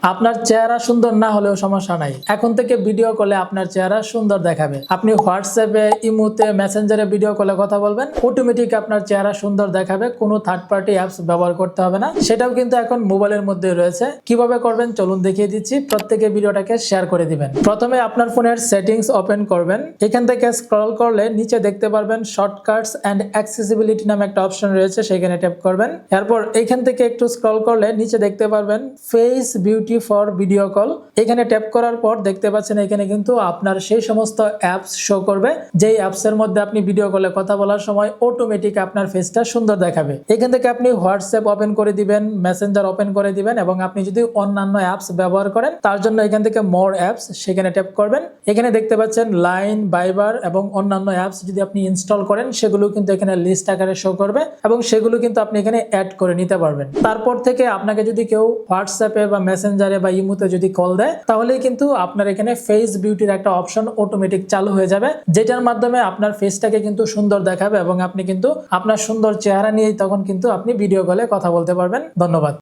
আপনার চেহারা সুন্দর না হলেও সমস্যা নাই, এখন থেকে ভিডিও কলে আপনার চেহারা সুন্দর দেখাবে। আপনি হোয়াটসঅ্যাপে, ইমোতে, মেসেঞ্জারে ভিডিও কলে কথা বলবেন, অটোমেটিক আপনার চেহারা সুন্দর দেখাবে, কোনো থার্ড পার্টি অ্যাপস ব্যবহার করতে হবে না। সেটাও কিন্তু এখন মোবাইলের মধ্যে রয়েছে। কিভাবে করবেন চলুন দেখিয়ে দিচ্ছি। প্রত্যেকে ভিডিওটাকে শেয়ার করে দিবেন। প্রথমে আপনার ফোনের সেটিংস ওপেন করবেন। এখান থেকে স্ক্রল করলে নিচে দেখতে পারবেন শর্টকাটস এন্ড অ্যাক্সেসিবিলিটি নামে একটা অপশন রয়েছে, সেখানে ট্যাপ করবেন। এরপর এখান থেকে একটু স্ক্রল করলে নিচে দেখতে পারবেন face beauty for video call. এখানে ট্যাপ করার পর দেখতে পাচ্ছেন এখানে কিন্তু আপনার সেই সমস্ত অ্যাপস শো করবে যেই অ্যাপস এর মধ্যে আপনি ভিডিও কলে কথা বলার সময় অটোমেটিক আপনার ফেসটা সুন্দর দেখাবে। এখান থেকে আপনি হোয়াটসঅ্যাপ ওপেন করে দিবেন, মেসেঞ্জার ওপেন করে দিবেন, এবং আপনি যদি অন্যান্য অ্যাপস ব্যবহার করেন তার জন্য এখান থেকে মোর অ্যাপস, সেখানে ট্যাপ করবেন। এখানে দেখতে পাচ্ছেন লাইন, ভাইবার এবং অন্যান্য অ্যাপস যদি আপনি ইনস্টল করেন সেগুলো কিন্তু এখানে লিস্ট আকারে শো করবে এবং সেগুলো কিন্তু আপনি এখানে অ্যাড করে নিতে পারবেন। তারপর থেকে আপনাকে যদি কেউ হোয়াটসঅ্যাপে বা মেসেঞ্জারে বা ইমোতে যদি কল দেয় তাহলেই কিন্তু আপনার এখানে ফেস বিউটির একটা অপশন অটোমেটিক চালু হয়ে যাবে, যেটার মাধ্যমে আপনার ফেসটাকে কিন্তু সুন্দর দেখাবে এবং আপনি কিন্তু আপনার সুন্দর চেহারা নিয়ে তখন কিন্তু আপনি ভিডিও কলে কথা বলতে পারবেন। ধন্যবাদ।